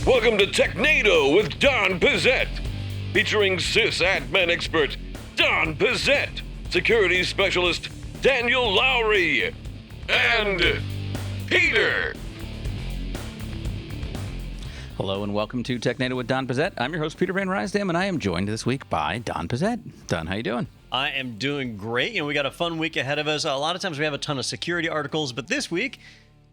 Welcome to Technado with Don Pizzette, featuring sysadmin expert Don Pizzette, security specialist Daniel Lowry, and Peter. Hello and welcome to Technado with Don Pizzette. I'm your host, Peter Van Rysdam, and I am joined this week by Don Pizzette. Don, how you doing? I am doing great. We got a fun week ahead of us. A lot of times we have a ton of security articles, but this week,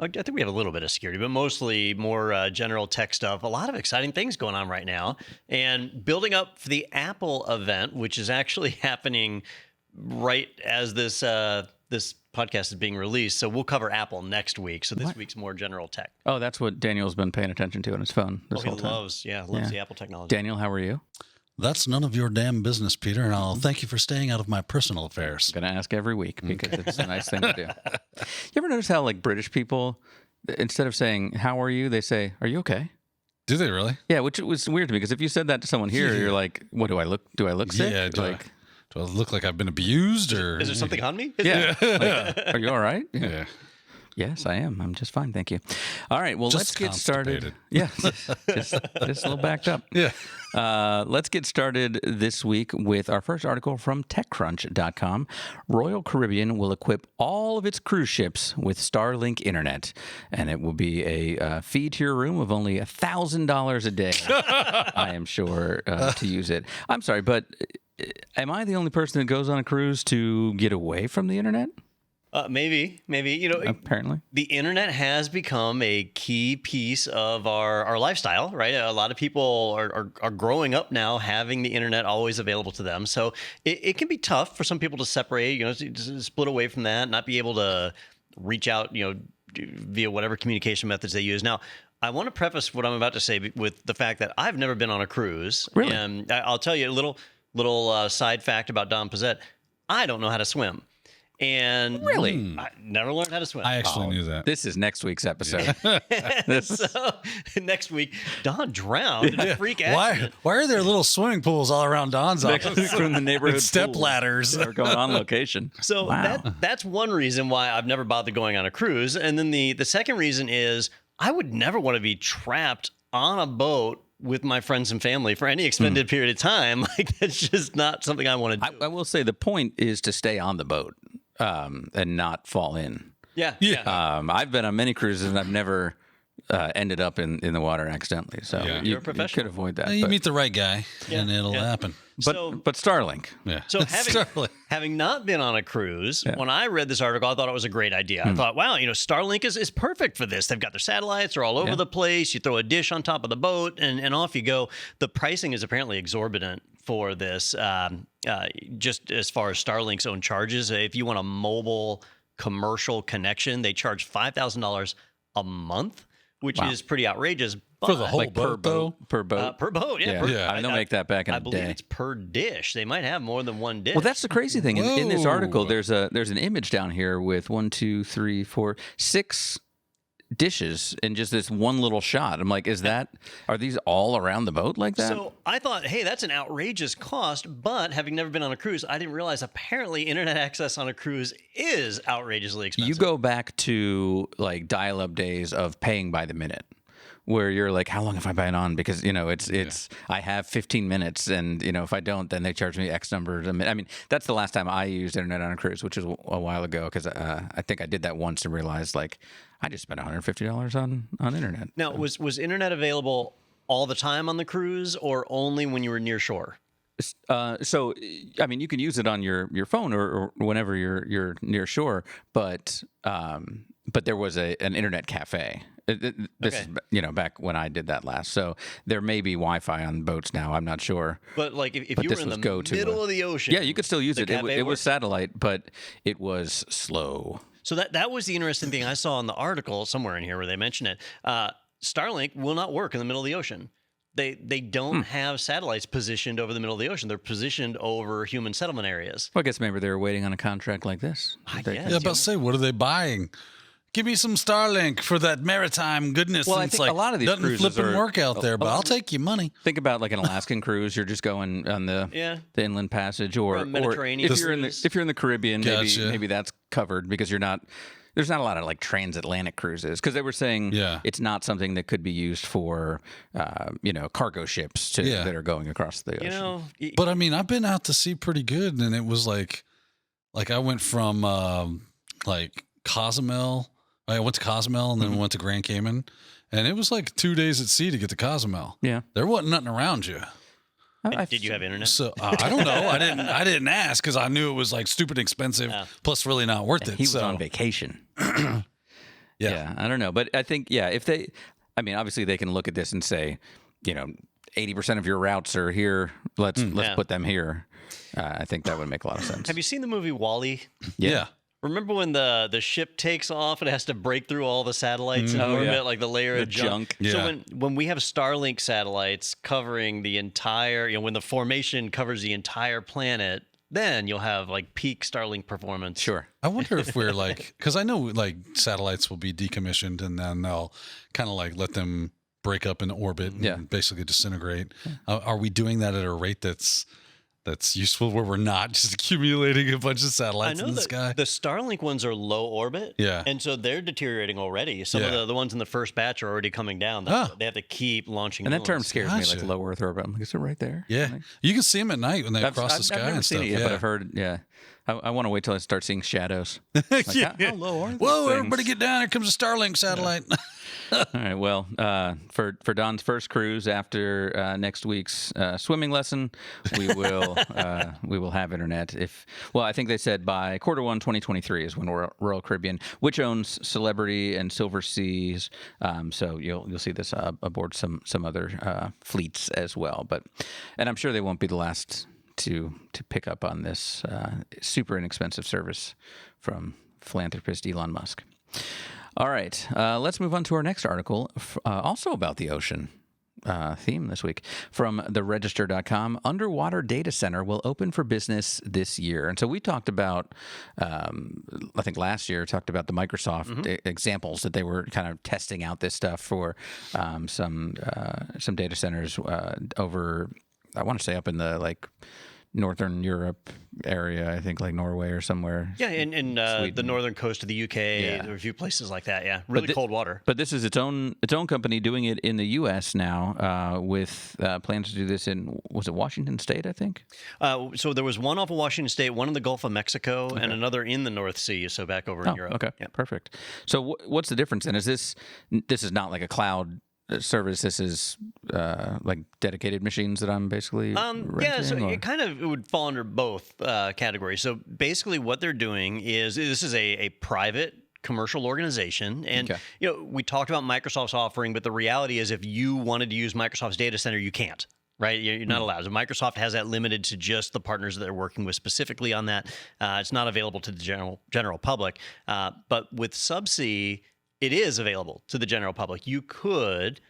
I think we have a little bit of security, but mostly more general tech stuff. A lot of exciting things going on right now. And building up for the Apple event, which is actually happening right as this podcast is being released. So we'll cover Apple next week. So this week's more general tech. Oh, that's what Daniel's been paying attention to on his phone this whole time. Loves the Apple technology. Daniel, how are you? That's none of your damn business, Peter, and I'll thank you for staying out of my personal affairs. I'm going to ask every week because it's a nice thing to do. You ever notice how, like, British people, instead of saying, how are you, they say, are you okay? Do they really? Yeah, which was weird to me because if you said that to someone here, you're like, what do I look sick? Yeah, do I look like I've been abused? Or Is there something on me? Yeah. Like, are you all right? Yeah. Yes, I am. I'm just fine, thank you. All right, well, let's get started. Yeah, just a little backed up. Yeah. Let's get started this week with our first article from TechCrunch.com. Royal Caribbean will equip all of its cruise ships with Starlink internet, and it will be a fee to your room of only $1,000 a day, I am sure, to use it. I'm sorry, but am I the only person that goes on a cruise to get away from the internet? Maybe. Apparently. The internet has become a key piece of our lifestyle, right? A lot of people are growing up now having the internet always available to them. So it can be tough for some people to separate, to split away from that, not be able to reach out, via whatever communication methods they use. Now, I want to preface what I'm about to say with the fact that I've never been on a cruise. Really? And I'll tell you a little side fact about Don Pizzette. I don't know how to swim. And really, I never learned how to swim. I actually knew that. This is next week's episode. So next week, Don drowned in a freak accident. Why are there little swimming pools all around Don's office? From the neighborhood With step pools ladders. that are going on location. So wow. that's one reason why I've never bothered going on a cruise. And then the second reason is I would never want to be trapped on a boat with my friends and family for any extended period of time. Like, that's just not something I want to do. I will say the point is to stay on the boat and not fall in. Yeah. I've been on many cruises and I've never ended up in the water accidentally. So You're a professional. You could avoid that. You meet the right guy, and it'll happen. But Starlink. Yeah. So having not been on a cruise, when I read this article, I thought it was a great idea. I thought, wow, Starlink is perfect for this. They've got their satellites, they're all over the place. You throw a dish on top of the boat and off you go. The pricing is apparently exorbitant for this, just as far as Starlink's own charges. If you want a mobile commercial connection, they charge $5,000 a month, which is pretty outrageous. For the whole boat, though? Per boat? Per boat, yeah. I don't make that back in a day. I believe it's per dish. They might have more than one dish. Well, that's the crazy thing. In this Whoa. article, there's an image down here with 6 dishes in just this one little shot. I'm like, are these all around the boat like that? So I thought, hey, that's an outrageous cost, but having never been on a cruise, I didn't realize apparently internet access on a cruise is outrageously expensive. You go back to like dial-up days of paying by the minute, where you're like, how long have I been on? Because, I have 15 minutes and, if I don't, then they charge me X number a minute. I mean, that's the last time I used internet on a cruise, which was a while ago, because I think I did that once and realized, like, I just spent $150 on internet. Now, was internet available all the time on the cruise or only when you were near shore? So, I mean, you can use it on your phone or whenever you're near shore, but there was an internet cafe. This is, back when I did that last. So there may be Wi-Fi on boats now. I'm not sure. But like if you were in the middle of the ocean, yeah, you could still use it. It was satellite, but it was slow. So that was the interesting thing I saw in the article somewhere in here where they mention it. Starlink will not work in the middle of the ocean. They don't have satellites positioned over the middle of the ocean. They're positioned over human settlement areas. Well, I guess maybe they were waiting on a contract like this. I guess. Yeah, but say, what are they buying? Give me some Starlink for that maritime goodness. Well, I and think it's like, a lot of these doesn't cruises flipping are- work out there, but I'll take your money. Think about like an Alaskan cruise. You're just going on the inland passage, or Mediterranean if you're in the Caribbean, Gotcha. maybe that's covered because you're not. there's not a lot of like transatlantic cruises because they were saying it's not something that could be used for cargo ships that are going across the ocean. But I mean, I've been out to sea pretty good, and it was like I went from like Cozumel. I went to Cozumel and then went to Grand Cayman, and it was like 2 days at sea to get to Cozumel. Yeah, there wasn't nothing around you. Did you have internet? So I don't know. I didn't ask because I knew it was like stupid expensive, plus really not worth it. He was on vacation. Yeah, I don't know, but I think if they, I mean, obviously they can look at this and say, 80% of your routes are here. Let's put them here. I think that would make a lot of sense. Have you seen the movie WALL-E? Yeah. Remember when the ship takes off and it has to break through all the satellites in orbit, like the layer of junk? Yeah. So when we have Starlink satellites covering the entire, when the formation covers the entire planet, then you'll have like peak Starlink performance. Sure. I wonder if we're like, because I know like satellites will be decommissioned and then they'll kind of like let them break up in orbit and basically disintegrate. Are we doing that at a rate that's useful where we're not just accumulating a bunch of satellites in the sky? The Starlink ones are low orbit. Yeah. And so they're deteriorating already. Some of the ones in the first batch are already coming down. They have to keep launching. And that term ones. scares me, like low Earth orbit. I'm like, is it right there? Yeah. You can see them at night when they cross the sky I've never and seen stuff. it yet, but I've heard, I want to wait till I start seeing shadows. Like, how low are these Whoa, things? everybody get down. Here comes a Starlink satellite. All right. Well, for Don's first cruise after next week's swimming lesson, we will have internet. I think they said by Q1 2023 is when Royal Caribbean, which owns Celebrity and Silver Seas, so you'll see this aboard some other fleets as well. And I'm sure they won't be the last to pick up on this super inexpensive service from philanthropist Elon Musk. All right, let's move on to our next article, also about the ocean theme this week. From theregister.com, underwater data center will open for business this year. And so we talked about, I think last year, talked about the Microsoft examples that they were kind of testing out this stuff for some data centers over, I want to say up in the Northern Europe area, I think like Norway or somewhere. Yeah, in the northern coast of the UK, there are a few places like that. Yeah, really cold water. But this is its own company doing it in the U.S. now, with plans to do this in, was it Washington State? I think. So there was one off of Washington State, one in the Gulf of Mexico, and another in the North Sea. So back over in Europe. Okay, perfect. So what's the difference? And is this is not like a cloud service? This is like dedicated machines that I'm basically renting, so or? it would fall under both categories. So basically what they're doing is, this is a private commercial organization, and we talked about Microsoft's offering, but the reality is if you wanted to use Microsoft's data center, you can't. Right, you're not allowed. So Microsoft has that limited to just the partners that they're working with specifically on that. It's not available to the general public. But with Subsea, it is available to the general public. You could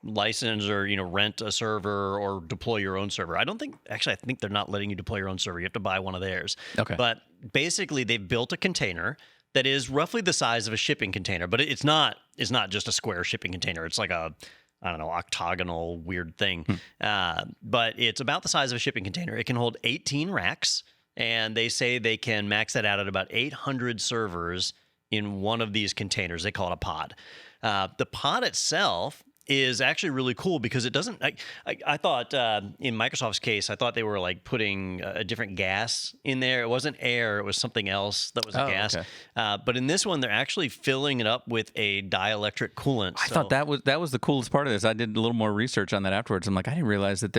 license or rent a server or deploy your own server. I think they're not letting you deploy your own server. You have to buy one of theirs. Okay. But basically, they've built a container that is roughly the size of a shipping container, but it's not just a square shipping container. It's like a, I don't know, octagonal weird thing. But it's about the size of a shipping container. It can hold 18 racks, and they say they can max that out at about 800 servers in one of these containers. They call it a pod. The pod itself is actually really cool because it doesn't, I thought in Microsoft's case, I thought they were like putting a different gas in there. It wasn't air, it was something else that was a gas. Okay. But in this one, they're actually filling it up with a dielectric coolant. I thought that was the coolest part of this. I did a little more research on that afterwards. I'm like, I didn't realize that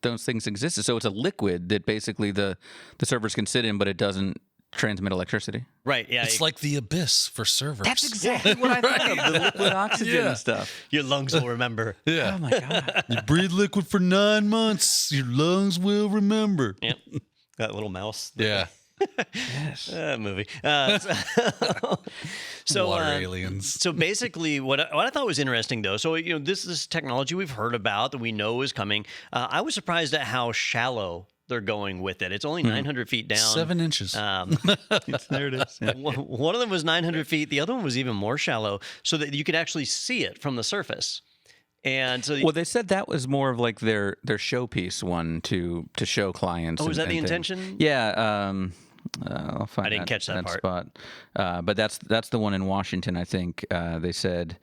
those things existed. So it's a liquid that basically the servers can sit in, but it doesn't transmit electricity. Right, yeah. It's like the abyss for servers. That's exactly what I thought of, the liquid oxygen and stuff. Your lungs will remember. Yeah. Oh, my God. You breathe liquid for 9 months, your lungs will remember. Yep. That little mouse. Yeah. Yes. Movie. Water aliens. So basically, what I thought was interesting, though, so this is technology we've heard about that we know is coming. I was surprised at how shallow they're going with it. It's only 900 feet down. 7 inches. There it is. Yeah. One of them was 900 feet. The other one was even more shallow, so that you could actually see it from the surface. And so, well, they said that was more of like their showpiece one to show clients. Oh, is that the intention? Yeah. I'll find I didn't catch that part. spot. But that's the one in Washington, I think. They said,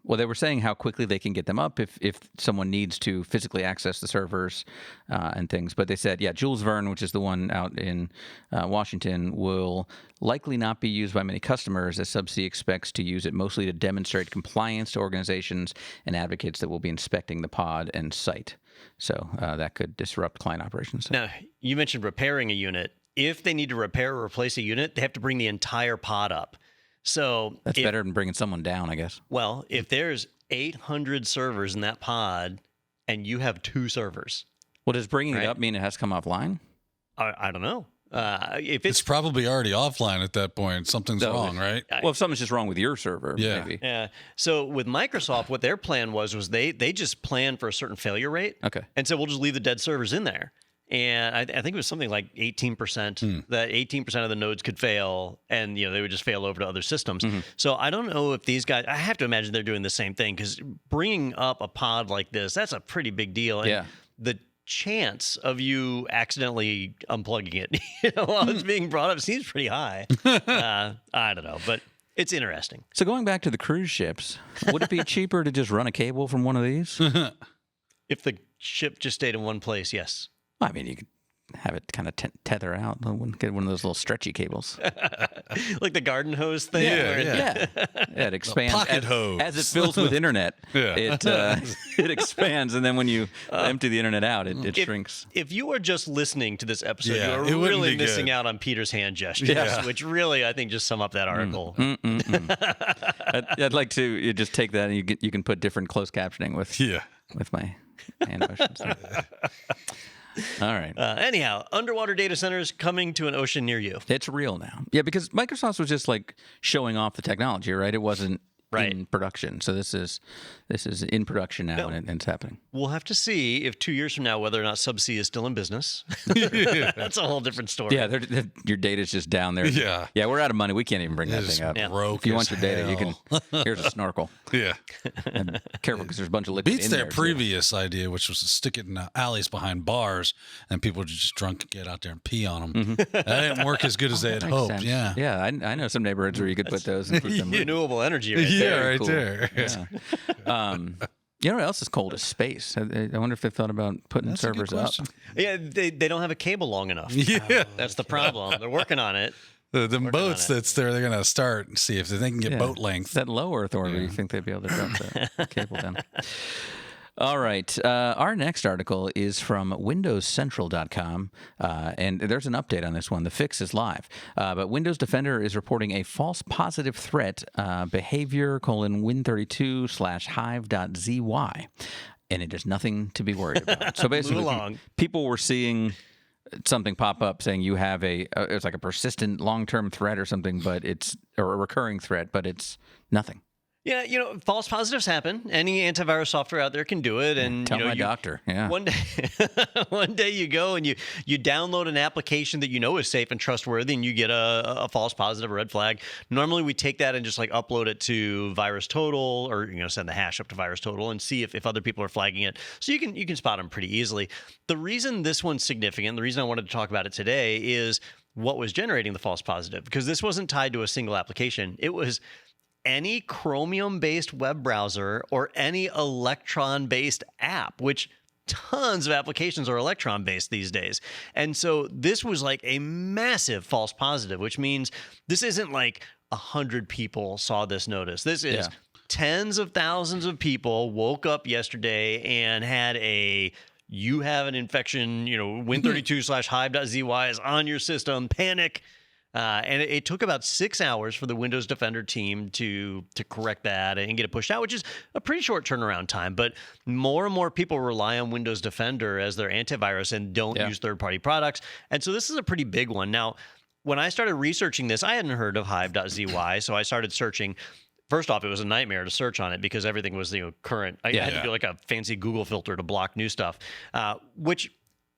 well, they were saying how quickly they can get them up if someone needs to physically access the servers and things. But they said, yeah, Jules Verne, which is the one out in Washington, will likely not be used by many customers, as Subsea expects to use it mostly to demonstrate compliance to organizations and advocates that will be inspecting the pod and site. So that could disrupt client operations. Now, you mentioned repairing a unit. If they need to repair or replace a unit, they have to bring the entire pod up. So that's better than bringing someone down, I guess. Well, if there's 800 servers in that pod and you have 2 servers. Well, does bringing it up mean it has to come offline? I don't know. If it's probably already offline at that point. Something's wrong, right? Well, if something's just wrong with your server, maybe. Yeah. So with Microsoft, what their plan was they just planned for a certain failure rate. Okay. And so we'll just leave the dead servers in there. And I think it was something like 18%, that 18% of the nodes could fail, and they would just fail over to other systems. So I don't know if these guys, I have to imagine they're doing the same thing, because bringing up a pod like this, that's a pretty big deal. And the chance of you accidentally unplugging it while it's being brought up seems pretty high. I don't know, but it's interesting. So going back to the cruise ships, would it be cheaper to just run a cable from one of these? If the ship just stayed in one place, yes. I mean, you could have it kind of tether out. Get one of those little stretchy cables. Like the garden hose thing? Yeah, it expands. Pocket hose. As it fills with internet, it expands, and then when you empty the internet out, it shrinks. If you are just listening to this episode, you are really missing out on Peter's hand gestures, which really, I think, just sum up that article. I'd like to you just take that, and you can put different closed captioning with my hand motions. All right. Anyhow, underwater data centers coming to an ocean near you. It's real now. Yeah, because Microsoft was just like showing off the technology, right? It wasn't in production. So this is in production now, and it's happening. We'll have to see if 2 years from now whether or not Subsea is still in business. That's a whole different story. Yeah, your data's just down there. Yeah, we're out of money. We can't even bring that thing up. Broke if you want your data, you can. Here's a snorkel. Yeah, and careful because there's a bunch of liquid. Beats in their there, previous idea, which was to stick it in alleys behind bars, and people would just drunk get out there and pee on them. That didn't work as good as they had hoped. Sense. Yeah, I know some neighborhoods where you could put those and keep them renewable energy. Right there. Cool. There. Yeah. You know what else is cold is space. I wonder if they've thought about putting servers up. Yeah, they don't have a cable long enough. Yeah, that's the problem. They're working on it. The boats that's there, they're going to start and see if they can get boat length. That low Earth orbit, you think they'd be able to drop the cable down. All right. Our next article is from windowscentral.com, and there's an update on this one. The fix is live. But Windows Defender is reporting a false positive threat, behavior:/Hive.ZY, and it is nothing to be worried about. So basically, people were seeing something pop up saying you have it's like a persistent long-term threat or something, but or a recurring threat, but it's nothing. Yeah, false positives happen. Any antivirus software out there can do it. And tell my doctor. Yeah. One day you go and you download an application that is safe and trustworthy, and you get a false positive, a red flag. Normally, we take that and just upload it to VirusTotal, or send the hash up to VirusTotal and see if other people are flagging it. So you can spot them pretty easily. The reason this one's significant, the reason I wanted to talk about it today, is what was generating the false positive, because this wasn't tied to a single application. It was any Chromium-based web browser or any Electron-based app, which tons of applications are Electron-based these days. And so this was like a massive false positive, which means this isn't like 100 people saw this notice. This is tens of thousands of people woke up yesterday and had you have an infection, Win32/Hive.ZY is on your system, panic. And it took about 6 hours for the Windows Defender team to correct that and get it pushed out, which is a pretty short turnaround time. But more and more people rely on Windows Defender as their antivirus and don't use third-party products. And so this is a pretty big one. Now, when I started researching this, I hadn't heard of Hive.ZY, so I started searching. First off, it was a nightmare to search on it because everything was current. I had to do like a fancy Google filter to block new stuff, which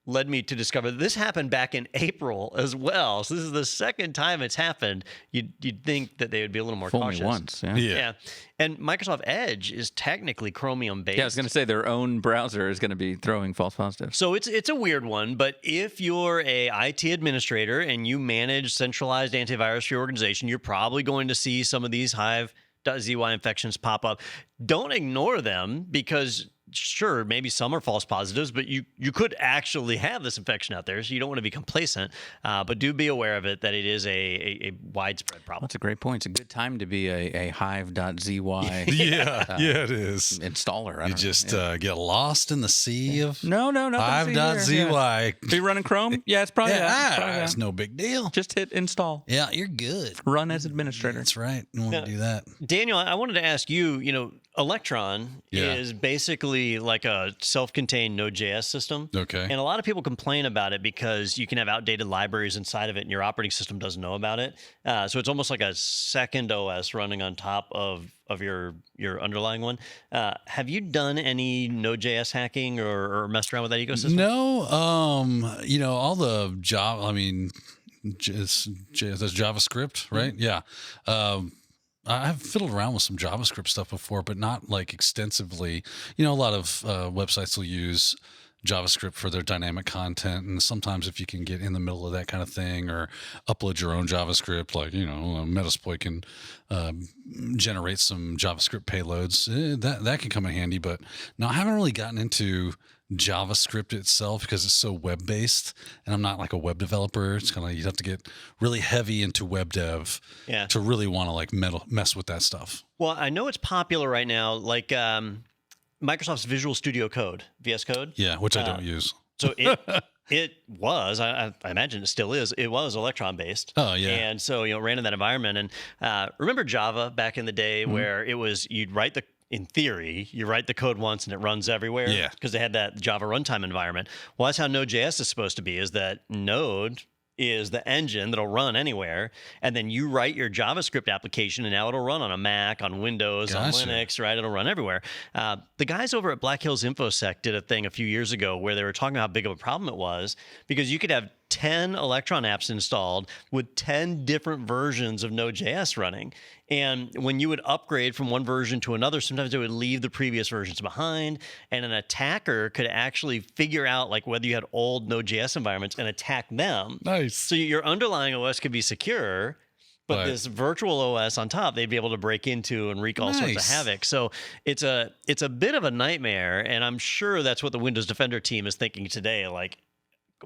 led me to discover that this happened back in April as well. So this is the second time it's happened. You'd think that they would be a little more Fool cautious. me once, Yeah. And Microsoft Edge is technically Chromium-based. Yeah, I was going to say their own browser is going to be throwing false positives. So it's a weird one, but if you're a IT administrator and you manage centralized antivirus for your organization, you're probably going to see some of these Hive.ZY infections pop up. Don't ignore them because sure, maybe some are false positives, but you could actually have this infection out there, so you don't want to be complacent. But do be aware of it, that it is a widespread problem. That's a great point. It's a good time to be a Hive.ZY it is. installer. You just get lost in the sea of no, Hive.ZY. Are you running Chrome? Yeah, it's probably that. It's no big deal. Just hit install. Yeah, you're good. Run as administrator. That's right. You want to do that. Daniel, I wanted to ask you, Electron is basically like a self-contained Node.js system. Okay. And a lot of people complain about it because you can have outdated libraries inside of it and your operating system doesn't know about it. So it's almost like a second OS running on top of your underlying one. Have you done any Node.js hacking or messed around with that ecosystem? No. All the Java, that's JavaScript, right? Yeah. I've fiddled around with some JavaScript stuff before, but not like extensively. A lot of websites will use JavaScript for their dynamic content, and sometimes if you can get in the middle of that kind of thing or upload your own JavaScript, like Metasploit can generate some JavaScript payloads. That can come in handy. But no, I haven't really gotten into JavaScript itself because it's so web-based, and I'm not like a web developer. It's kind of you'd have to get really heavy into web dev to really want to mess with that stuff. Well, I know it's popular right now, like Microsoft's Visual Studio Code, VS Code. Yeah, which I don't use. So it was, I imagine it still is, it was Electron based. Oh, yeah. And so, ran in that environment. And remember Java back in the day where it was, in theory, you write the code once and it runs everywhere. Yeah. Because they had that Java runtime environment. Well, that's how Node.js is supposed to be, is that Node is the engine that'll run anywhere, and then you write your JavaScript application, and now it'll run on a Mac, on Windows, on Linux, right? It'll run everywhere. The guys over at Black Hills InfoSec did a thing a few years ago where they were talking about how big of a problem it was, because you could have 10 Electron apps installed with 10 different versions of Node.js running. And when you would upgrade from one version to another, sometimes it would leave the previous versions behind. And an attacker could actually figure out like whether you had old Node.js environments and attack them. Nice. So your underlying OS could be secure, but this virtual OS on top, they'd be able to break into and wreak all sorts of havoc. So it's a bit of a nightmare. And I'm sure that's what the Windows Defender team is thinking today. Like,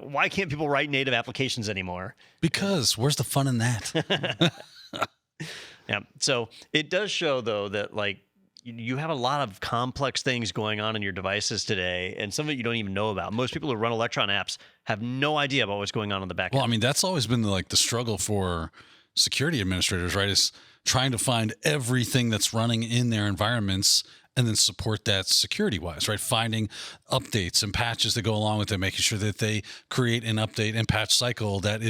why can't people write native applications anymore? Because where's the fun in that? Yeah. So it does show, though, that like you have a lot of complex things going on in your devices today, and some of it you don't even know about. Most people who run Electron apps have no idea about what's going on in the back end. Well, that's always been the struggle for security administrators, right? Is trying to find everything that's running in their environments and then support that security-wise, right? Finding updates and patches that go along with it, making sure that they create an update and patch cycle that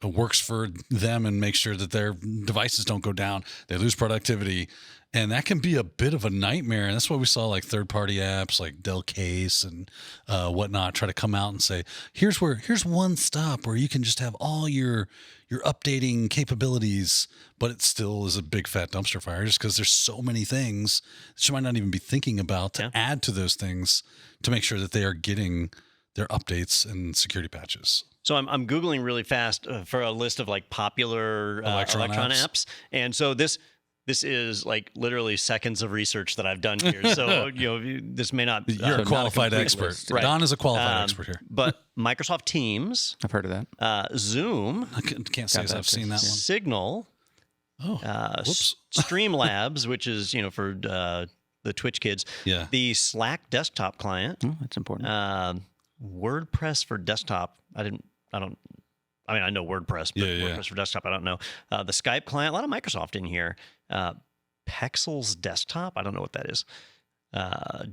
works for them and make sure that their devices don't go down, they lose productivity. And that can be a bit of a nightmare. And that's why we saw like third-party apps like Dell Case and whatnot try to come out and say, here's one stop where you can just have all your updating capabilities, but it still is a big fat dumpster fire just because there's so many things that you might not even be thinking about to add to those things to make sure that they are getting their updates and security patches. So I'm Googling really fast for a list of like popular Electron apps. And so this is like literally seconds of research that I've done here. So, this may not... You're a qualified expert. Right. Don is a qualified expert here. But Microsoft Teams... I've heard of that. Zoom... I can't say I've seen that one. Signal... whoops. Streamlabs, which is, for the Twitch kids. Yeah. The Slack desktop client. Oh, that's important. WordPress for desktop. I know WordPress, but WordPress for desktop, I don't know. The Skype client, a lot of Microsoft in here. Pexels desktop, I don't know what that is.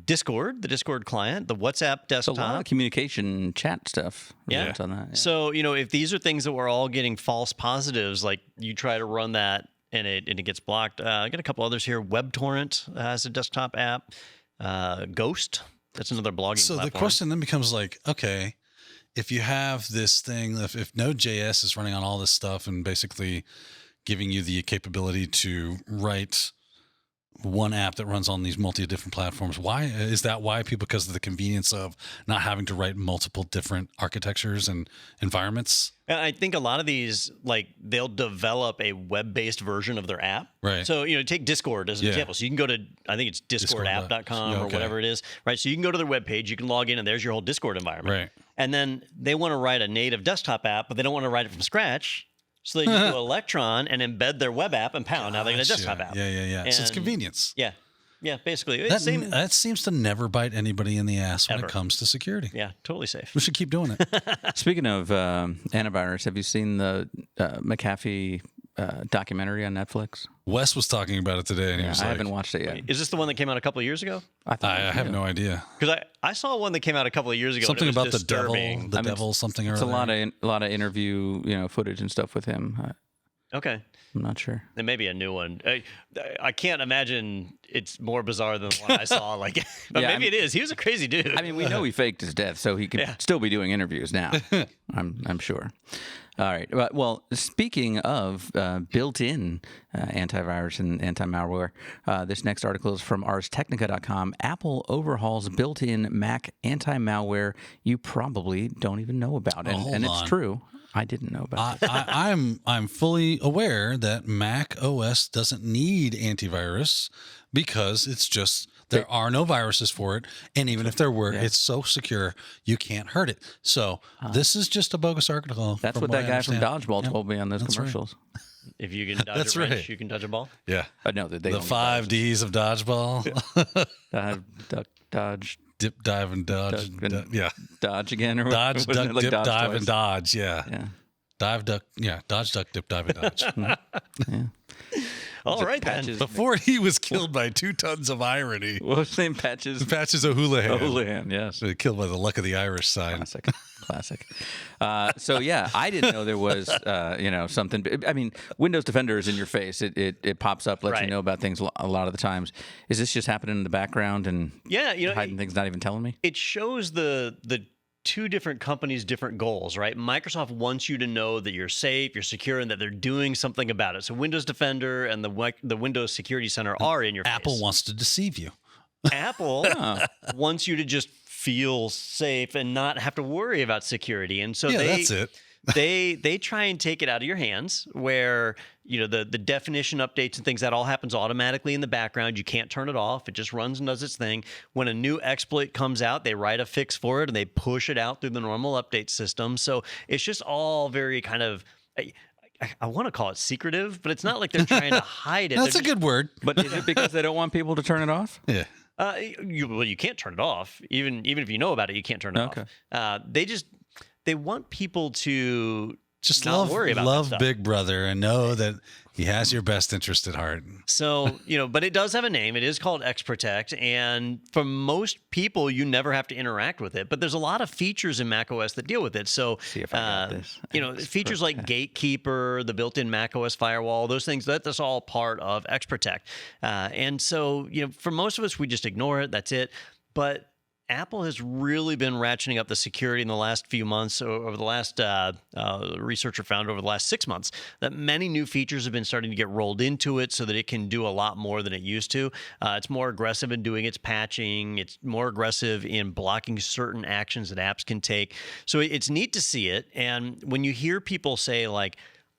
Discord, the Discord client, the WhatsApp desktop. A lot of communication chat stuff. Yeah. On that. Yeah. So, if these are things that we're all getting false positives, like you try to run that and it gets blocked. I got a couple others here. WebTorrent has a desktop app. Ghost, that's another blogging platform. So the question then becomes like, okay, if you have this thing, if Node.js is running on all this stuff and basically giving you the capability to write one app that runs on these different platforms, why is that? Why people? Because of the convenience of not having to write multiple different architectures and environments. And I think a lot of these, like, they'll develop a web-based version of their app. Right. So, take Discord as an example. So you can go to, I think it's discordapp.com or whatever it is, right? So you can go to their webpage, you can log in, and there's your whole Discord environment. Right. And then they want to write a native desktop app, but they don't want to write it from scratch. So they just do Electron and embed their web app, and pound, now they got a desktop app. Yeah. So it's convenience. Yeah. Yeah, basically. That seems to never bite anybody in the ass when Ever. it comes to security. Yeah, totally safe. We should keep doing it. Speaking of antivirus, have you seen the McAfee documentary on Netflix? Wes was talking about it today, and he was I like, haven't watched it yet. Is this the one that came out a couple of years ago? I have no idea. Because I saw one that came out a couple of years ago. Something and it was about disturbing. the devil, something or It's other. a lot of interview, footage and stuff with him. Okay. I'm not sure. There may be a new one. I can't imagine it's more bizarre than the one I saw. But maybe it is. He was a crazy dude. I mean, we know he faked his death, so he could still be doing interviews now. I'm sure. All right. Well, speaking of built-in antivirus and anti-malware, this next article is from ArsTechnica.com. Apple overhauls built-in Mac anti-malware you probably don't even know about, and it's true. I didn't know about it. I'm fully aware that Mac OS doesn't need antivirus because it's just there are no viruses for it, and even if there were, it's so secure you can't hurt it. So this is just a bogus article. That's what that guy from Dodgeball told me on those commercials. Right. If you can dodge a wrench, you can dodge a ball. Yeah. No, they the 5 Ds of dodgeball. Dive, duck, dodge. Dip, dive, and dodge. Dodge again, or dodge, what? duck, Like dip, dodge dive, twice? and dodge. Yeah. Dive, duck. Yeah. Dodge, duck, dip, dive, and dodge. All right, then. Patches. Before he was killed by 2 tons of irony. What was his name? Patches. Patches O'Houlihan. O'Houlihan, yes. Killed by the luck of the Irish sign. Classic. So yeah, I didn't know there was, something. I mean, Windows Defender is in your face. It pops up, lets you know about things a lot of the times. Is this just happening in the background and hiding things, not even telling me? It shows the two different companies' different goals, right? Microsoft wants you to know that you're safe, you're secure, and that they're doing something about it. So Windows Defender and the Windows Security Center are in your face. Apple wants to deceive you. Apple wants you to just feel safe and not have to worry about security. And so that's it. they try and take it out of your hands where, the definition updates and things, that all happens automatically in the background. You can't turn it off. It just runs and does its thing. When a new exploit comes out, they write a fix for it and they push it out through the normal update system. So it's just all very kind of, I want to call it secretive, but it's not like they're trying to hide it. That's a good word. But is it because they don't want people to turn it off? Yeah. You can't turn it off. Even if you know about it, you can't turn it off. They want people to just not worry about love that stuff. Big Brother and know that he has your best interest at heart. So, but it does have a name. It is called XProtect. And for most people, you never have to interact with it. But there's a lot of features in macOS that deal with it. So, see if I got this. Features like Gatekeeper, the built-in macOS firewall, those things, that's all part of XProtect. And so, for most of us, we just ignore it. That's it. But Apple has really been ratcheting up the security in the last few months. Over the last researcher found over the last 6 months that many new features have been starting to get rolled into it so that it can do a lot more than it used to. It's more aggressive in doing its patching. It's more aggressive in blocking certain actions that apps can take. So it's neat to see it. And when you hear people say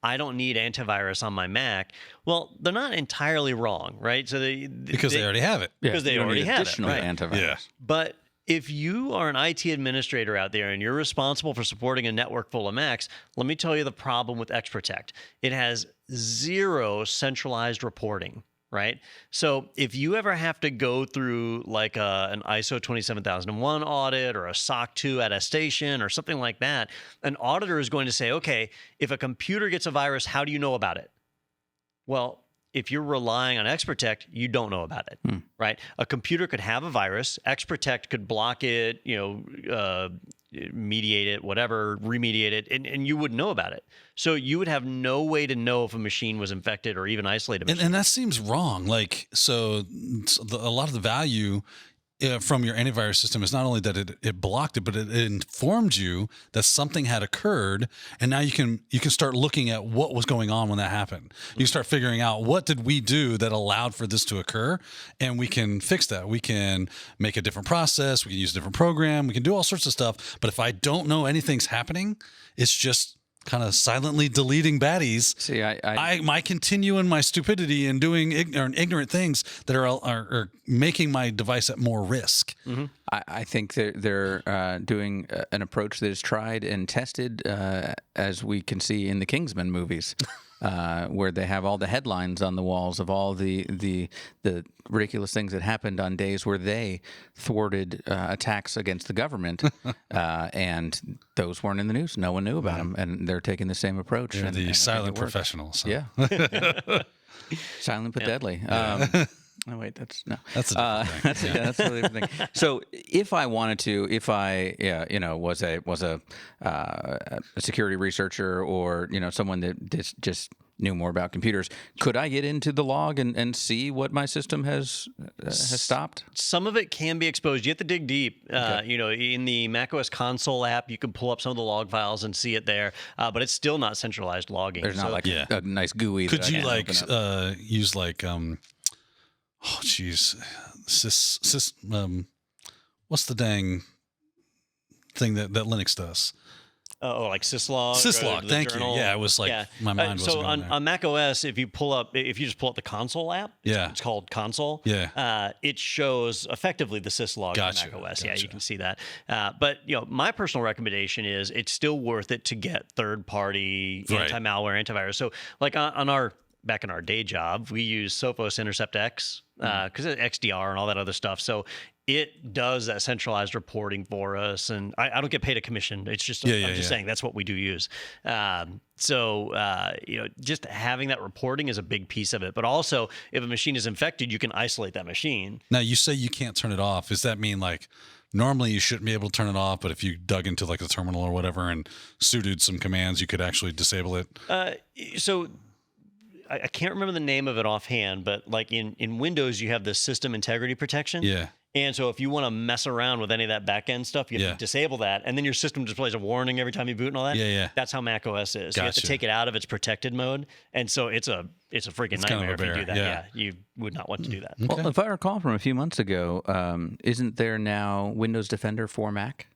I don't need antivirus on my Mac. Well, they're not entirely wrong, right? So because they already have it. Because they already have it, right? Antivirus. Yeah. But if you are an IT administrator out there and you're responsible for supporting a network full of Macs, let me tell you the problem with XProtect. It has 0 centralized reporting, right? So if you ever have to go through an ISO 27001 audit or a SOC 2 attestation or something like that, an auditor is going to say, okay, if a computer gets a virus, how do you know about it? Well, if you're relying on XProtect, you don't know about it, right? A computer could have a virus. XProtect could block it, mediate it, whatever, remediate it, and you wouldn't know about it. So you would have no way to know if a machine was infected or even isolate a machine. And that seems wrong. A lot of the value from your antivirus system is not only that it blocked it, but it informed you that something had occurred, and now you can start looking at what was going on when that happened. You can start figuring out what did we do that allowed for this to occur, and we can fix that. We can make a different process. We can use a different program. We can do all sorts of stuff. But if I don't know anything's happening, it's just kind of silently deleting baddies. See, I might continue in my stupidity and doing ignorant things that are making my device at more risk. Mm-hmm. I think they're doing an approach that is tried and tested, as we can see in the Kingsman movies. Where they have all the headlines on the walls of all the ridiculous things that happened on days where they thwarted attacks against the government, and those weren't in the news. No one knew about them, and they're taking the same approach. They're and the silent professionals. Yeah, silent but deadly. Oh wait, that's a different thing. That's a really different thing. So, if I wanted to, if I, was a security researcher, or someone that just knew more about computers, could I get into the log and see what my system has stopped? Some of it can be exposed. You have to dig deep. Okay. In the macOS console app, you can pull up some of the log files and see it there, but it's still not centralized logging. There's not a nice GUI. Could you use oh geez, what's the dang thing that Linux does? Like syslog. Syslog, thank journal. you. Yeah, it was like my mind was. So on macOS, if you just pull up the console app, it's called Console. Yeah, it shows effectively the syslog on macOS. Gotcha. Yeah, you can see that. But my personal recommendation is it's still worth it to get third-party anti-malware, antivirus. So like back in our day job, we use Sophos Intercept X because of XDR and all that other stuff. So it does that centralized reporting for us, and I don't get paid a commission. It's just I'm just saying that's what we do use. Just having that reporting is a big piece of it. But also, if a machine is infected, you can isolate that machine. Now, you say you can't turn it off. Does that mean normally you shouldn't be able to turn it off, but if you dug into the terminal or whatever and sudoed some commands, you could actually disable it? I can't remember the name of it offhand, but like in Windows, you have the system integrity protection. Yeah. And so if you want to mess around with any of that back-end stuff, you have to disable that. And then your system displays a warning every time you boot and all that. Yeah. That's how Mac OS is. Gotcha. You have to take it out of its protected mode. And so it's a freaking nightmare if you do that. Yeah. You would not want to do that. Okay. Well, if I recall from a few months ago, isn't there now Windows Defender for Mac?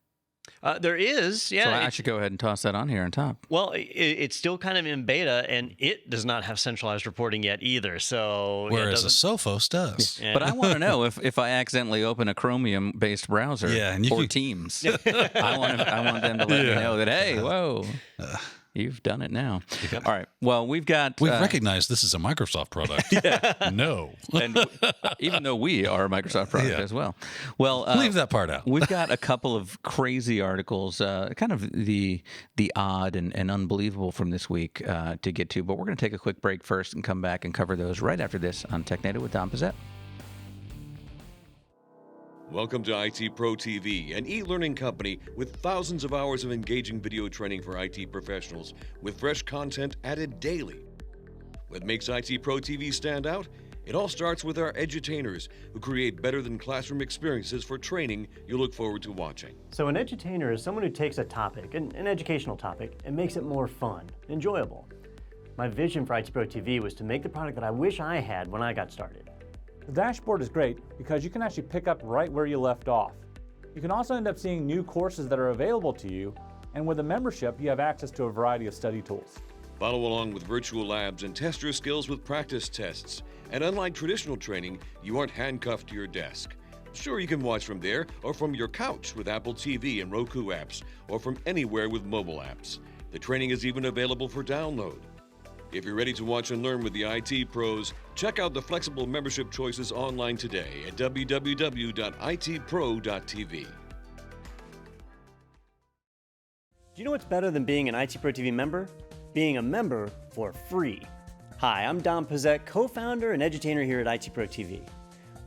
There is, yeah. So I should go ahead and toss that on here on top. Well, it's still kind of in beta, and it does not have centralized reporting yet either. So whereas a Sophos does. Yeah. But I want to know if I accidentally open a Chromium-based browser or Teams, I want them to let me know that, hey, whoa. You've done it now. Yep. All right. Well, we've recognized this is a Microsoft product. No. And even though we are a Microsoft product as well. Well, leave that part out. We've got a couple of crazy articles, kind of the odd and unbelievable from this week to get to. But we're going to take a quick break first and come back and cover those right after this on Technado with Don Pizzette. Welcome to IT Pro TV, an e-learning company with thousands of hours of engaging video training for IT professionals with fresh content added daily. What makes IT Pro TV stand out? It all starts with our edutainers, who create better than classroom experiences for training you look forward to watching. So an edutainer is someone who takes a topic, an educational topic, and makes it more fun, enjoyable. My vision for IT Pro TV was to make the product that I wish I had when I got started. The dashboard is great because you can actually pick up right where you left off. You can also end up seeing new courses that are available to you, and with a membership, you have access to a variety of study tools. Follow along with virtual labs and test your skills with practice tests. And unlike traditional training, you aren't handcuffed to your desk. Sure, you can watch from there or from your couch with Apple TV and Roku apps, or from anywhere with mobile apps. The training is even available for download. If you're ready to watch and learn with the IT pros, check out the flexible membership choices online today at www.itpro.tv. Do you know what's better than being an IT Pro TV member? Being a member for free. Hi, I'm Don Pizzette, co-founder and edutainer here at IT Pro TV.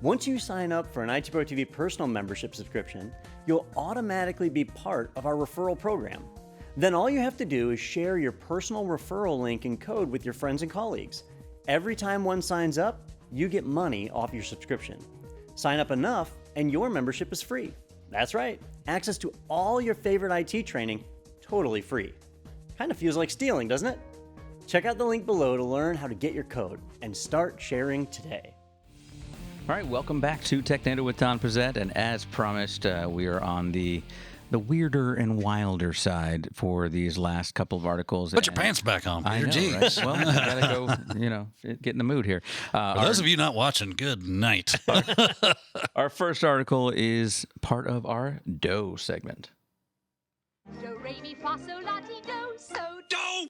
Once you sign up for an IT Pro TV personal membership subscription, you'll automatically be part of our referral program. Then all you have to do is share your personal referral link and code with your friends and colleagues. Every time one signs up, you get money off your subscription. Sign up enough and your membership is free. That's right, access to all your favorite IT training, totally free. Kind of feels like stealing, doesn't it? Check out the link below to learn how to get your code and start sharing today. All right, welcome back to Technado with Don Pizzette, and as promised, we are on the weirder and wilder side for these last couple of articles. Put your pants back on, Peter. I know, Jeez. right? Well, I gotta go, get in the mood here. For those of you not watching, good night. Our first article is part of our DO segment. Do, re, mi, fa, sol, la, ti, do, so, do.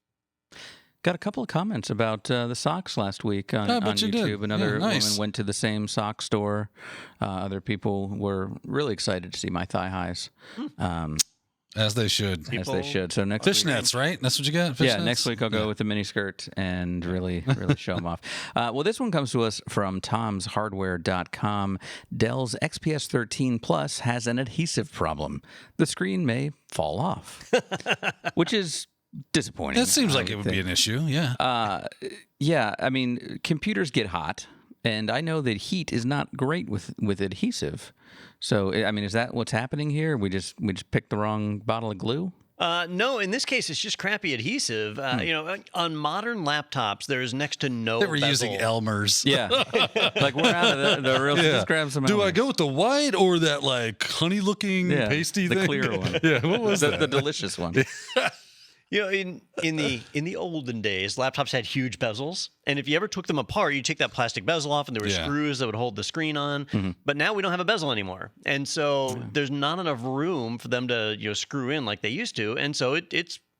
Got a couple of comments about the socks last week on YouTube. Did. Another nice. woman went to the same sock store. Other people were really excited to see my thigh highs. As they should. As they should. So next week, Fishnets, right? That's what you got? Fishnets? next week I'll go with the mini skirt and really show them off. Well, this one comes to us from tomshardware.com. Dell's XPS 13 Plus has an adhesive problem. The screen may fall off, which is disappointing. That seems like it would be an issue, yeah. Yeah, I mean, computers get hot, and I know that heat is not great with adhesive. So, I mean, is that what's happening here? We just picked the wrong bottle of glue? No, in this case, it's just crappy adhesive. On modern laptops, there's next to no They were bezel. using Elmer's. Yeah. Like, we're out of the real... Just grab some Do I Elmer's. go with the white or that, like, honey-looking pasty the thing? clear one. Yeah, what was that? The delicious one. In the olden days, laptops had huge bezels, and if you ever took them apart, you take that plastic bezel off, and there were screws that would hold the screen on. Mm-hmm. But now we don't have a bezel anymore, and so there's not enough room for them to screw in like they used to, and so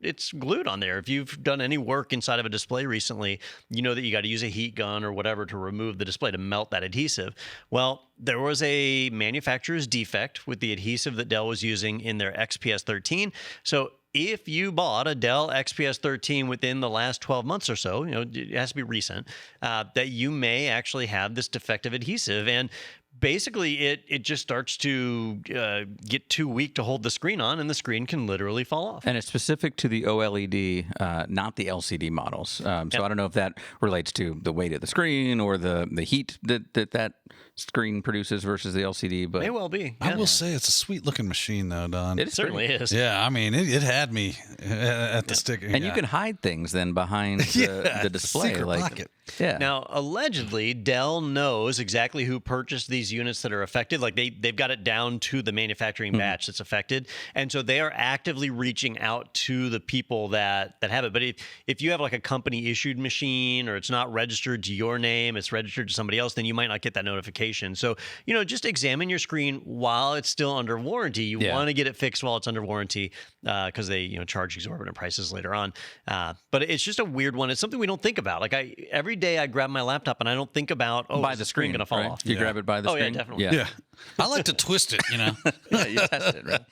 it's glued on there. If you've done any work inside of a display recently, you know that you got to use a heat gun or whatever to remove the display to melt that adhesive. Well, there was a manufacturer's defect with the adhesive that Dell was using in their XPS 13. So if you bought a Dell XPS 13 within the last 12 months or so, it has to be recent, that you may actually have this defective adhesive. And basically, it just starts to get too weak to hold the screen on, and the screen can literally fall off. And it's specific to the OLED, not the LCD models. So I don't know if that relates to the weight of the screen or the heat that screen produces versus the LCD. But may well be. I will say it's a sweet-looking machine, though, Don. It certainly is. Yeah, I mean, it had me at the stick. And you can hide things then behind the display. Secret pocket. Yeah. Now, allegedly, Dell knows exactly who purchased these units that are affected. Like they've got it down to the manufacturing batch that's affected, and so they are actively reaching out to the people that have it. But if you have like a company issued machine, or it's not registered to your name, it's registered to somebody else, then you might not get that notification. So just examine your screen while it's still under warranty. You want to get it fixed while it's under warranty, because they charge exorbitant prices later on. But it's just a weird one. It's something we don't think about. Like every day I grab my laptop and I don't think about by is the screen screen going to fall right? off. You grab it by the screen. Yeah, definitely. Yeah. I like to twist it, Yeah, you test it,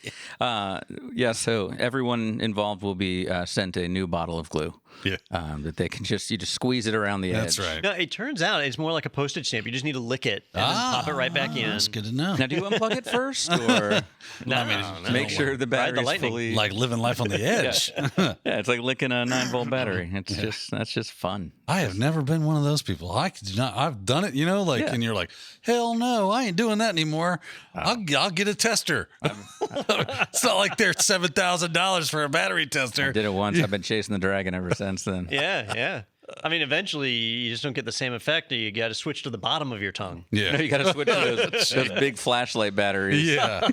right? So everyone involved will be sent a new bottle of glue. Yeah. That they can you just squeeze it around the edge. That's right. No, it turns out it's more like a postage stamp. You just need to lick it and then pop it right back in. That's good to know. Now, do you unplug it first, or No, make sure the Ride the battery's lightning. fully? Like living life on the edge. Yeah, it's like licking a 9-volt battery. That's just fun. I have never been one of those people. I do not. I've done it, and you're like, hell no, I ain't doing that anymore. I'll get a tester. It's not like they're $7,000 for a battery tester. I did it once. I've been chasing the dragon ever since then. Yeah. I mean, eventually you just don't get the same effect. You got to switch to the bottom of your tongue. Yeah. You got to switch to those big flashlight batteries. Yeah.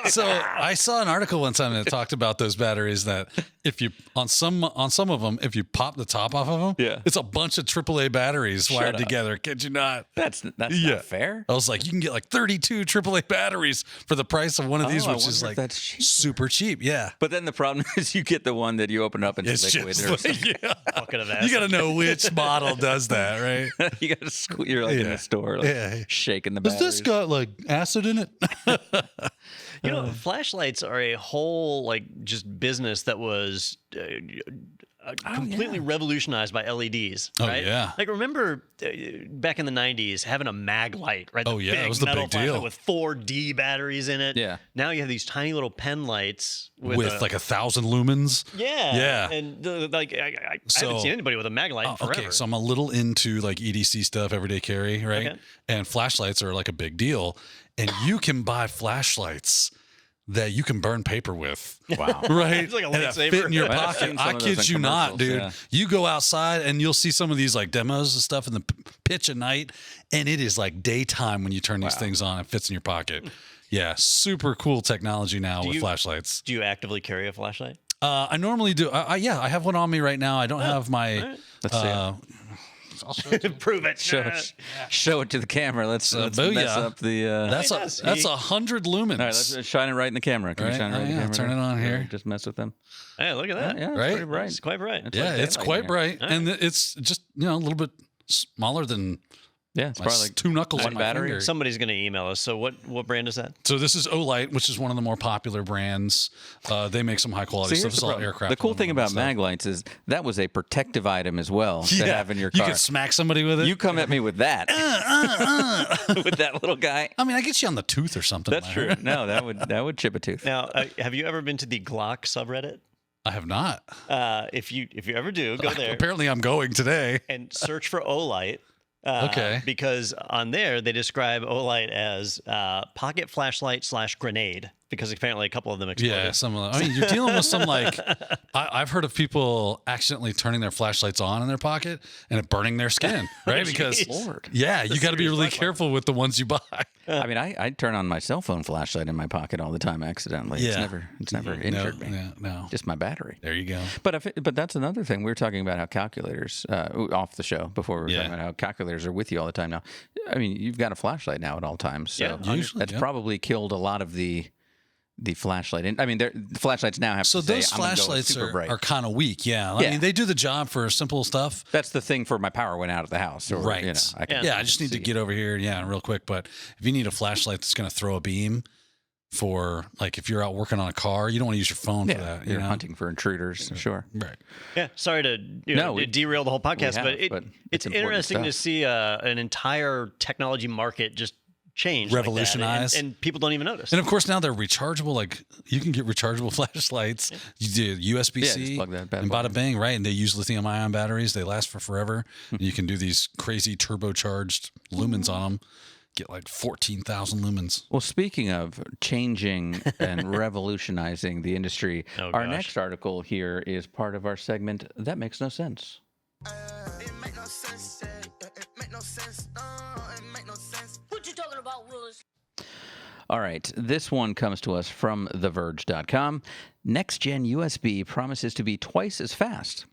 So I saw an article one time that talked about those batteries that if you on some of them, if you pop the top off of them, it's a bunch of AAA batteries wired together. Kid you not? That's not fair. I was like, you can get like 32 AAA batteries for the price of one of these, which is like that's cheaper. super cheap. Yeah. But then the problem is you get the one that you open up and it's liquid. just Or like, something. Bucket of you acid. got to know which model does that, right? You got to squeeze. You're like in the store, like shaking the Has batteries. this got like acid in it? Flashlights are a whole just business that was completely revolutionized by LEDs. Oh, right? yeah. Like remember back in the 90s having a mag light, right? Oh, yeah, that was the metal big deal. flashlight with 4D batteries in it. Yeah. Now you have these tiny little pen lights with like 1,000 lumens. Yeah. Yeah. And I haven't seen anybody with a mag light in forever. Okay, so I'm a little into like EDC stuff, everyday carry, right? Okay. And flashlights are like a big deal. And you can buy flashlights that you can burn paper with. Wow. Right? It's like a and that lightsaber. fit in your I've pocket. seen some I of those kid in you not, dude. commercials, You go outside and you'll see some of these like demos and stuff in the pitch at night. And it is like daytime when you turn these things on. It fits in your pocket. Yeah, super cool technology now with flashlights. Do you actively carry a flashlight? I normally do. I have one on me right now. I don't have my. Let's see it. I'll show it to you. Prove it. Show it to the camera. Let's mess up the. That's 100 lumens. all right, let's shine it right in the camera. Can we Right? shine it right in the Yeah, camera? turn it on here. Just mess with them. Hey, look at that. Yeah, it's Right? pretty bright. It's quite bright. It's Yeah, like it's daylight quite here. bright, and it's just a little bit smaller than Yeah, it's my probably like two knuckles one on my battery. finger. Somebody's going to email us. So what brand is that? So this is Olight, which is one of the more popular brands. They make some high quality See, stuff. here's It's the all problem. aircraft. The cool aluminum thing about and stuff. mag lights is that was a protective item as well to have in your You car. could smack somebody with it. You come at me with that, with that little guy. I mean, I get you on the tooth or something. That's true. No, that would chip a tooth. Now, have you ever been to the Glock subreddit? I have not. If you ever do, go there Apparently, I'm going today. and search for Olight. Okay. Because on there they describe Olight as pocket flashlight / grenade because apparently a couple of them exploded. Yeah, some of them. I mean, you're dealing with some like I've heard of people accidentally turning their flashlights on in their pocket and it burning their skin, right? Because Lord. yeah, you got to be serious really flashlight. careful with the ones you buy. I mean, I turn on my cell phone flashlight in my pocket all the time accidentally. Yeah. It's never injured me. No. Just my battery. There you go. But that's another thing. We were talking about how calculators off the show before we were Yeah. talking about how calculators are with you all the time now. I mean, you've got a flashlight now at all times, so Yeah, usually, that's yeah. probably killed a lot of the flashlight. And I mean, the flashlights now have So to say, those I'm gonna go flashlights super bright. are kind of weak. Yeah. I Yeah. mean, they do the job for simple stuff. That's the thing for my power went out at the house, or, Right. You know, I can Yeah, I just need to see. get over here. Yeah, real quick. But if you need a flashlight that's going to throw a beam for, like, if you're out working on a car, you don't want to use your phone for that. You You're know? hunting for intruders, sure. Right. Yeah, sorry to derail the whole podcast, have, but it's it's important interesting to stuff. see an entire technology market just change, like that, Revolutionize. and people don't even notice. And of course, now they're rechargeable. Like, you can get rechargeable flashlights. You do USB-C just plug that bad and boy bada bang, right? And they use lithium-ion batteries. They last for forever. And you can do these crazy turbocharged lumens on them. Get like 14,000 lumens. Well, speaking of changing and revolutionizing the industry, Oh, our gosh. next article here is part of our segment That Makes No Sense. It make no sense, it make no sense, it make no sense. What you talking about, Willis? All right, this one comes to us from TheVerge.com. Next-gen USB promises to be twice as fast,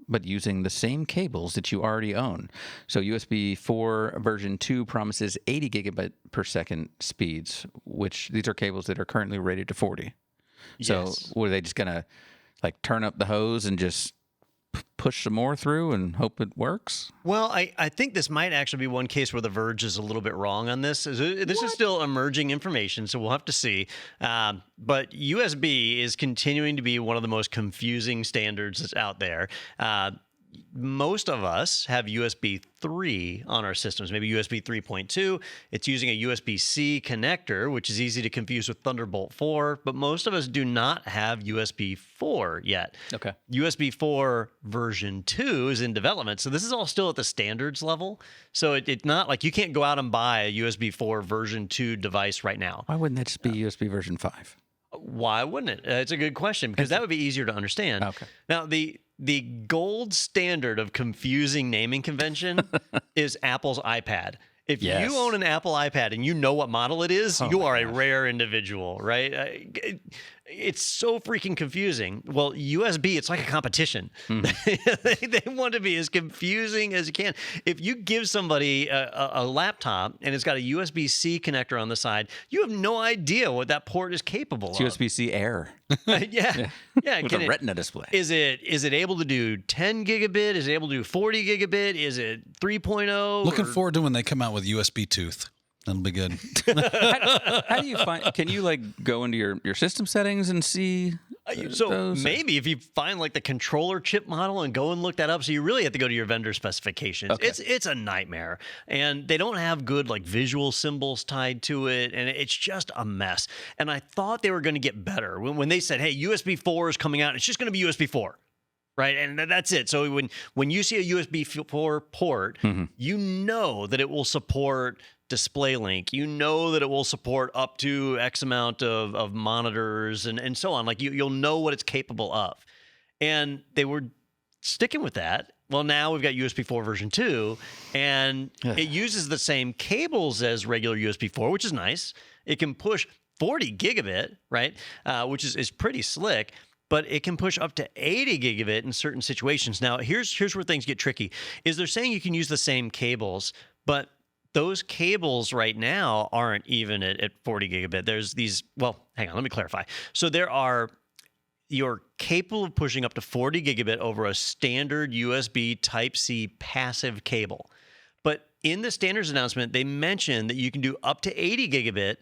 but using the same cables that you already own. So USB 4 version 2 promises 80 gigabit per second speeds, which these are cables that are currently rated to 40. So Yes. were they just going to like turn up the hose and just push some more through and hope it works? Well, I think this might actually be one case where The Verge is a little bit wrong on this. This is still emerging information, so we'll have to see. But USB is continuing to be one of the most confusing standards that's out there. Most of us have USB 3 on our systems, maybe USB 3.2. It's using a USB-C connector, which is easy to confuse with Thunderbolt 4, but most of us do not have USB 4 yet. Okay. USB 4 version 2 is in development, so this is all still at the standards level. So it's not like you can't go out and buy a USB 4 version 2 device right now. Why wouldn't that just be USB version 5? Why wouldn't it? It's a good question because that would be easier to understand. Okay. Now, the gold standard of confusing naming convention is Apple's iPad. If Yes. you own an Apple iPad and you know what model it is, you my are a gosh. rare individual, right? It's so freaking confusing. Well, USB, it's like a competition. They want to be as confusing as you can. If you give somebody a laptop and it's got a USB-C connector on the side, you have no idea what that port is capable It's of. USB-C Air Yeah. with Can a it- Retina display. Is it able to do 10 gigabit? Is it able to do 40 gigabit? Is it 3.0? Looking or- forward to when they come out with USB tooth. That'll be good. How do you find? Can you like go into your system settings and see So maybe if you find like the controller chip model and go and look that up, so you really have to go to your vendor specifications. Okay. It's a nightmare, and they don't have good like visual symbols tied to it, and it's just a mess. And I thought they were going to get better when they said, "Hey, USB 4 is coming out. It's just going to be USB 4." Right, and that's it. So when you see a USB 4 port, you know that it will support DisplayLink. You know that it will support up to X amount of monitors and so on. Like you'll know what it's capable of. And they were sticking with that. Well, now we've got USB 4 version 2, and it uses the same cables as regular USB 4, which is nice. It can push 40 gigabit, right, which is pretty slick. But it can push up to 80 gigabit in certain situations. Now, here's where things get tricky, is they're saying you can use the same cables, but those cables right now aren't even at 40 gigabit. There's these, well, hang on, let me clarify. So you're capable of pushing up to 40 gigabit over a standard USB Type-C passive cable. But in the standards announcement, they mentioned that you can do up to 80 gigabit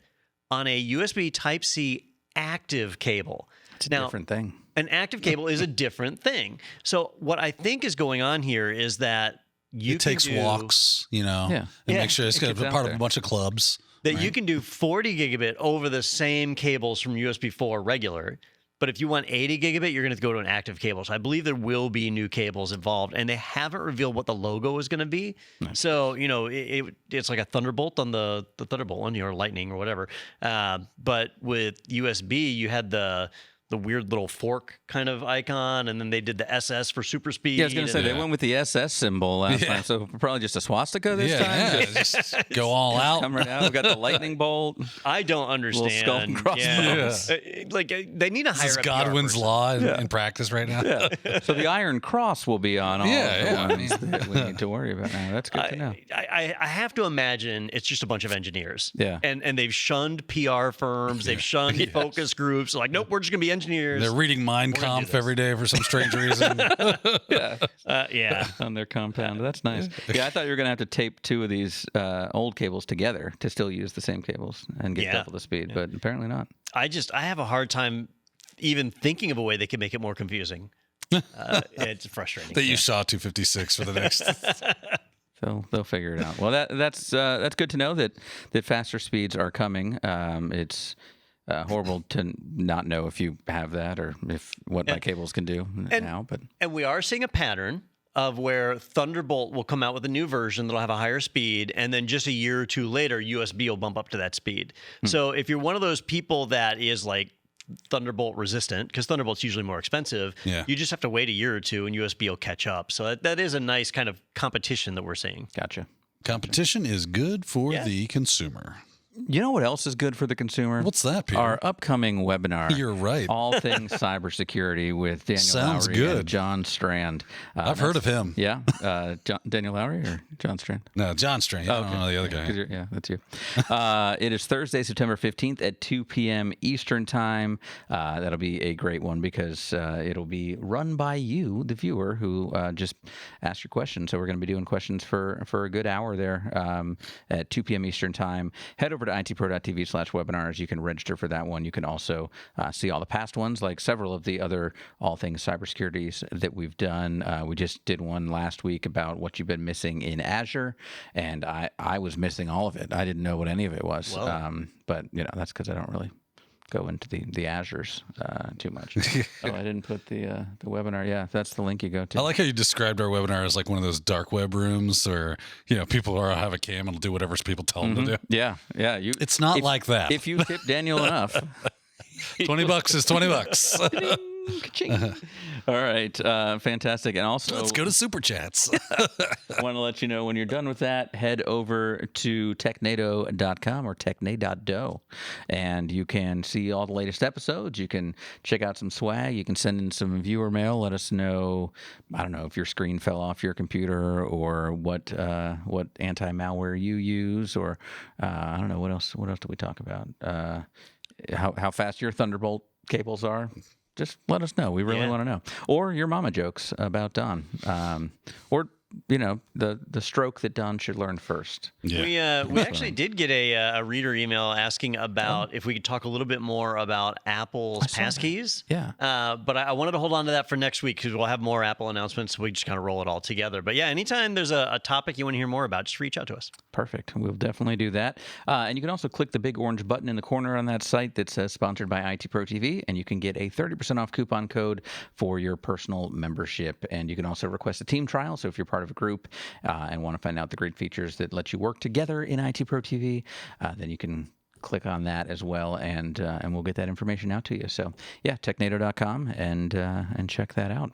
on a USB Type-C active cable. It's a different thing. An active cable is a different thing. So what I think is going on here is that it takes walks, and make sure it's going to be part of a bunch of clubs. That you can do 40 gigabit over the same cables from USB 4 regular. But if you want 80 gigabit, you're going to have to go to an active cable. So I believe there will be new cables involved, and they haven't revealed what the logo is going to be. Nice. So, it's like a Thunderbolt on the Thunderbolt one, or Lightning or whatever. But with USB, you had the weird little fork kind of icon, and then they did the SS for super speed. Yeah, I was going to say, they went with the SS symbol last time, so probably just a swastika this time? Yeah, just go all out. Come right out. We've got the lightning bolt. I don't understand. Skull and crossbones. Like, they need to hire This is Godwin's law in practice right now. Yeah. So the Iron Cross will be on all the ones that we need to worry about now. That's good to know. I have to imagine it's just a bunch of engineers. Yeah. And they've shunned PR firms. They've shunned focus groups. Like, nope, we're just going to be engineers. They're reading Mein Kampf every day for some strange reason. On their compound. That's nice. Yeah, I thought you were going to have to tape two of these old cables together to still use the same cables and get double the speed, but apparently not. I have a hard time even thinking of a way they could make it more confusing. It's frustrating. That you saw 256 for the next. So they'll figure it out. Well, that's good to know that faster speeds are coming. It's horrible to not know if you have that or what my cables can do now. And we are seeing a pattern of where Thunderbolt will come out with a new version that'll have a higher speed, and then just a year or two later, USB will bump up to that speed. So if you're one of those people that is like Thunderbolt resistant, because Thunderbolt's usually more expensive, you just have to wait a year or two and USB will catch up. So that is a nice kind of competition that we're seeing. Gotcha. Competition is good for the consumer. You know what else is good for the consumer? What's that, Peter? Our upcoming webinar. You're right. All things cybersecurity with Daniel Sounds Lowry good. and John Strand. I've heard of him. Yeah. Daniel Lowry or John Strand? No, John Strand. I don't know the other guy. Yeah, that's you. It is Thursday, September 15th at 2 p.m. Eastern Time. That'll be a great one because it'll be run by you, the viewer, who just asked your questions. So we're going to be doing questions for a good hour there at 2 p.m. Eastern Time. Head over to itpro.tv/webinars. You can register for that one. You can also see all the past ones, like several of the other all things cybersecurities that we've done. We just did one last week about what you've been missing in Azure, and I was missing all of it. I didn't know what any of it was. But that's because I don't really go into the Azures too much. I didn't put the webinar. Yeah, that's the link you go to. I like how you described our webinar as like one of those dark web rooms where people have a cam and will do whatever people tell them to do. Yeah. It's not like that. If you tip Daniel enough, $20 is $20. All right, fantastic. And also, let's go to Super Chats. I want to let you know when you're done with that, head over to Technado.com or Technado, and you can see all the latest episodes. You can check out some swag. You can send in some viewer mail. Let us know, I don't know, if your screen fell off your computer or what anti-malware you use, or I don't know, what else do we talk about? How fast your Thunderbolt cables are. Just let us know. We really want to know. Or your mama jokes about Don. Or the stroke that Don should learn first. Yeah. We actually did get a reader email asking about if we could talk a little bit more about Apple's passkeys. Yeah. But I wanted to hold on to that for next week because we'll have more Apple announcements. So we just kind of roll it all together. But yeah, anytime there's a topic you want to hear more about, just reach out to us. Perfect. We'll definitely do that. And you can also click the big orange button in the corner on that site that says sponsored by IT Pro TV, and you can get a 30% off coupon code for your personal membership. And you can also request a team trial. So if you're part of a group and want to find out the great features that let you work together in IT Pro TV, then you can click on that as well, and we'll get that information out to you. So yeah, technado.com and check that out.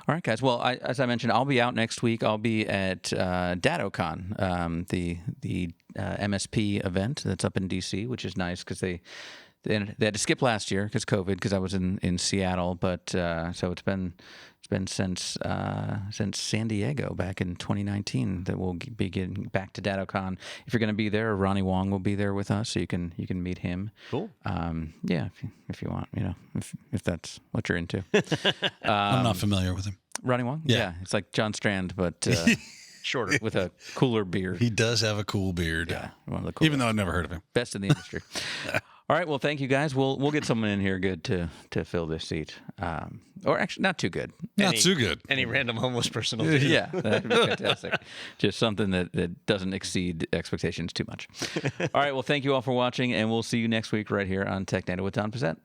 All right, guys. Well, as I mentioned, I'll be out next week. I'll be at DattoCon, the MSP event that's up in DC, which is nice because they had to skip last year because COVID, because I was in Seattle. But so it's been since San Diego back in 2019 that we'll be getting back to DattoCon. If you're going to be there, Ronnie Wong will be there with us, so you can meet him. Cool. Yeah, if you want, if that's what you're into. I'm not familiar with him. Ronnie Wong? Yeah, it's like John Strand, but shorter with a cooler beard. He does have a cool beard. Yeah, one of the coolest. Even though I've never heard of him. Best in the industry. All right, well, thank you guys. We'll get someone in here good to fill this seat, or actually not too good. Not too good. Any random homeless person will do. Yeah, that'd be fantastic. Just something that doesn't exceed expectations too much. All right, well, thank you all for watching, and we'll see you next week right here on Technado with Don Pizzette.